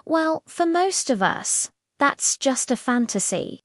Well, for most of us, that's just a fantasy.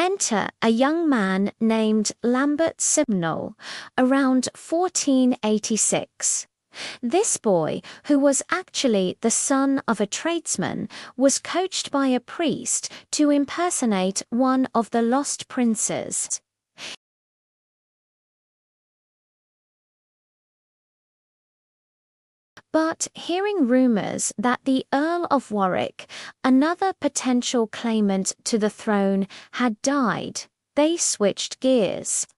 Enter a young man named Lambert Simnel around 1486. This boy, who was actually the son of a tradesman, was coached by a priest to impersonate one of the lost princes. But hearing rumours that the Earl of Warwick, another potential claimant to the throne, had died, they switched gears.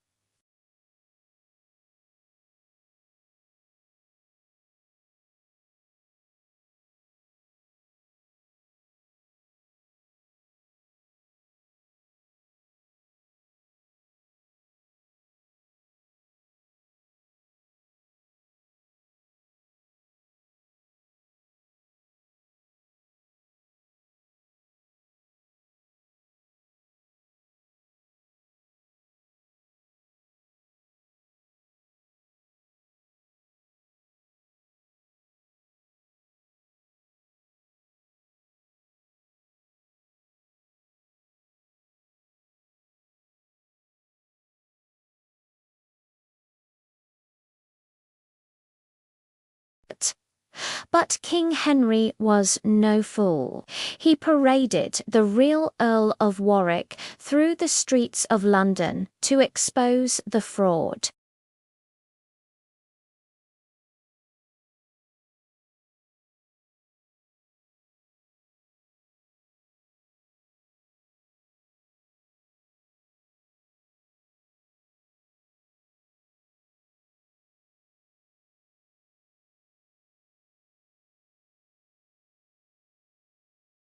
But King Henry was no fool. He paraded the real Earl of Warwick through the streets of London to expose the fraud.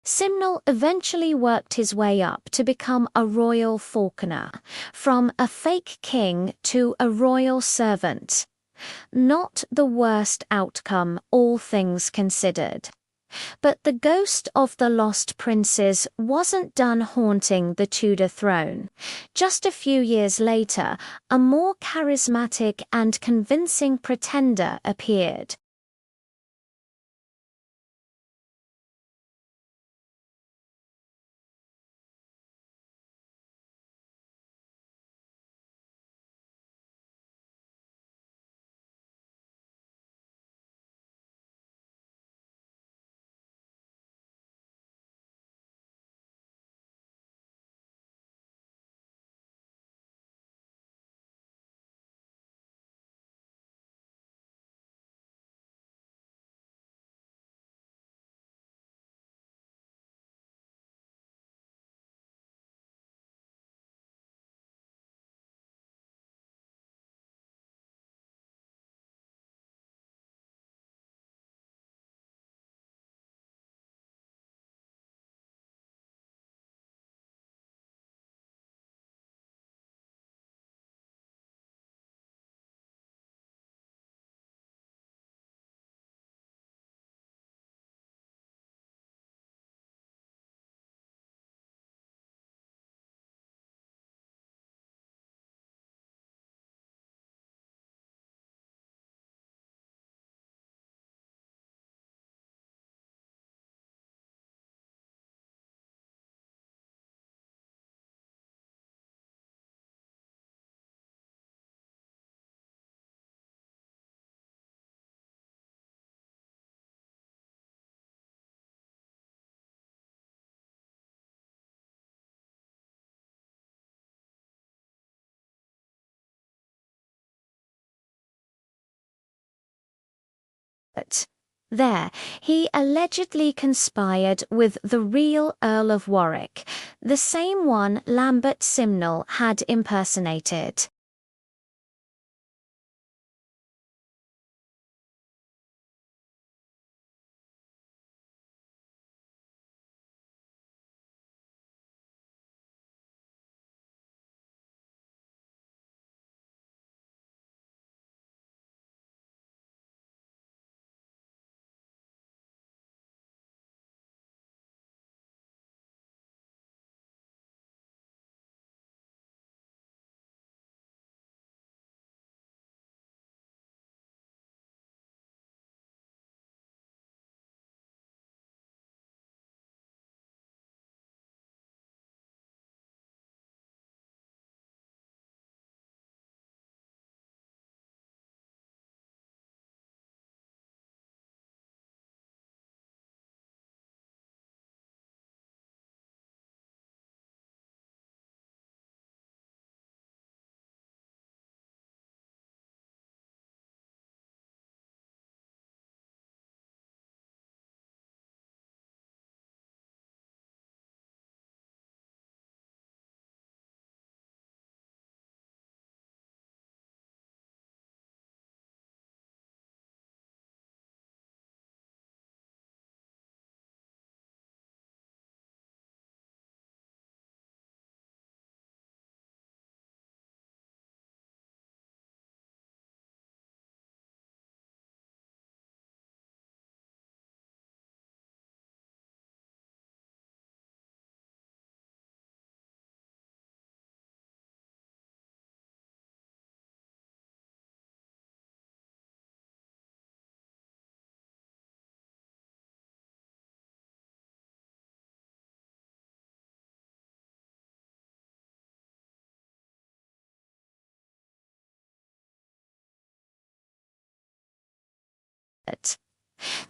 Simnel eventually worked his way up to become a royal falconer, from a fake king to a royal servant. Not the worst outcome, all things considered. But the ghost of the lost princes wasn't done haunting the Tudor throne. Just a few years later, a more charismatic and convincing pretender appeared. There, he allegedly conspired with the real Earl of Warwick, the same one Lambert Simnel had impersonated.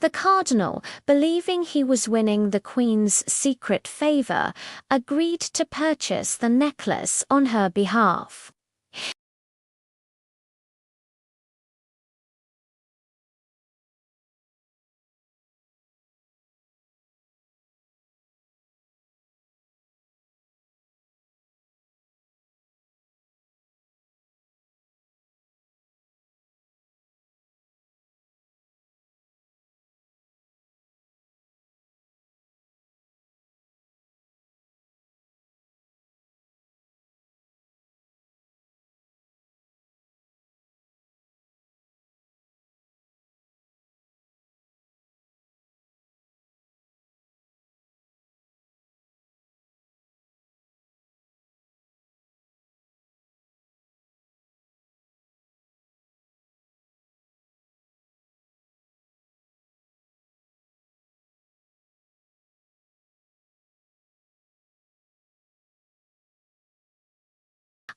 The cardinal, believing he was winning the Queen's secret favor, agreed to purchase the necklace on her behalf.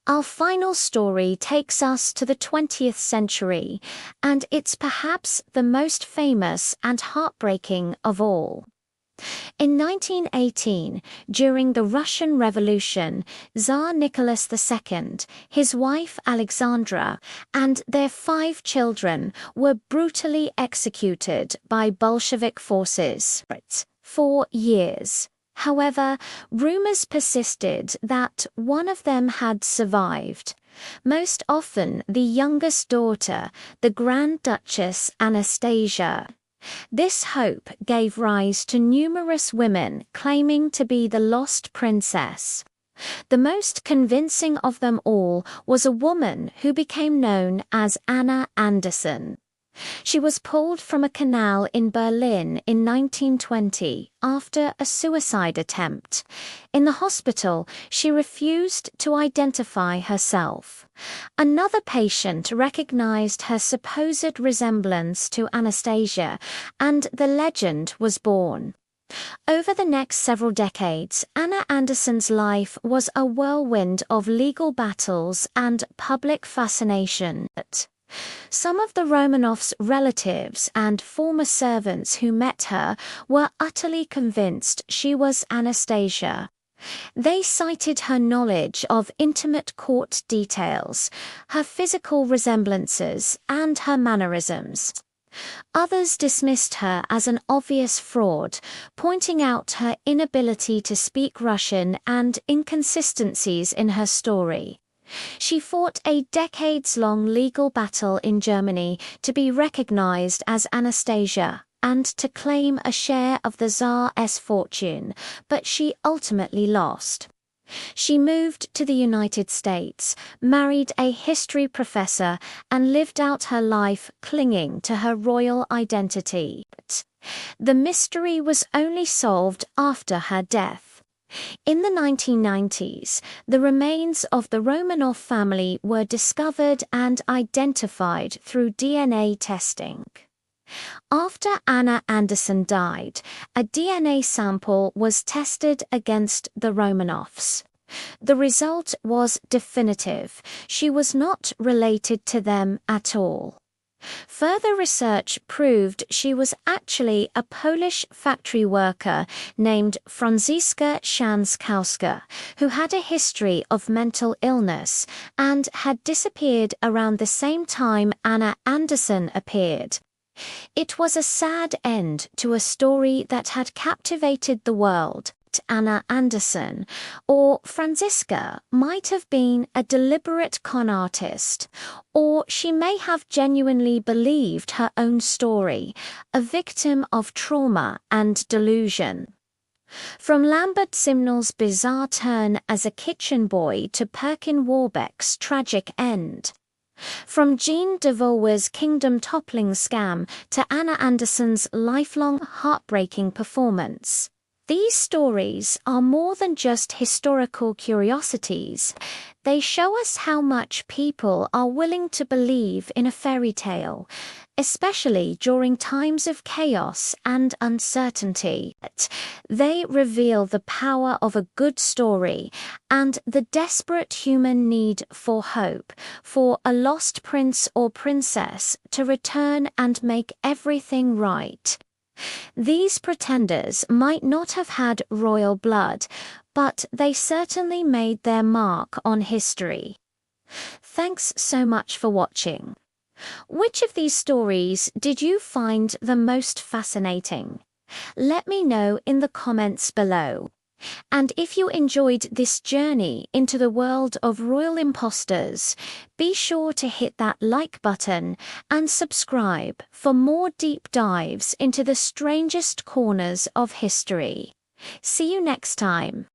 Our final story takes us to the 20th century, and it's perhaps the most famous and heartbreaking of all. In 1918, during the Russian Revolution, Tsar Nicholas II, his wife Alexandra, and their 5 children were brutally executed by Bolshevik forces for years. However, rumors persisted that one of them had survived. Most often the youngest daughter, the Grand Duchess Anastasia. This hope gave rise to numerous women claiming to be the lost princess. The most convincing of them all was a woman who became known as Anna Anderson. She was pulled from a canal in Berlin in 1920 after a suicide attempt. In the hospital, she refused to identify herself. Another patient recognized her supposed resemblance to Anastasia, and the legend was born. Over the next several decades, Anna Anderson's life was a whirlwind of legal battles and public fascination. Some of the Romanovs' relatives and former servants who met her were utterly convinced she was Anastasia. They cited her knowledge of intimate court details, her physical resemblances, and her mannerisms. Others dismissed her as an obvious fraud, pointing out her inability to speak Russian and inconsistencies in her story. She fought a decades-long legal battle in Germany to be recognized as Anastasia and to claim a share of the Tsar's fortune, but she ultimately lost. She moved to the United States, married a history professor, and lived out her life clinging to her royal identity. The mystery was only solved after her death. In the 1990s, the remains of the Romanov family were discovered and identified through DNA testing. After Anna Anderson died, a DNA sample was tested against the Romanovs. The result was definitive. She was not related to them at all. Further research proved she was actually a Polish factory worker named Franciszka Szankowska, who had a history of mental illness and had disappeared around the same time Anna Anderson appeared. It was a sad end to a story that had captivated the world. Anna Anderson, or Franciszka, might have been a deliberate con artist, or she may have genuinely believed her own story, a victim of trauma and delusion. From Lambert Simnel's bizarre turn as a kitchen boy to Perkin Warbeck's tragic end. From Jean de Vauwer's kingdom-toppling scam to Anna Anderson's lifelong heartbreaking performance. These stories are more than just historical curiosities. They show us how much people are willing to believe in a fairy tale, especially during times of chaos and uncertainty. They reveal the power of a good story and the desperate human need for hope, for a lost prince or princess to return and make everything right. These pretenders might not have had royal blood, but they certainly made their mark on history. Thanks so much for watching. Which of these stories did you find the most fascinating? Let me know in the comments below. And if you enjoyed this journey into the world of royal imposters, be sure to hit that like button and subscribe for more deep dives into the strangest corners of history. See you next time.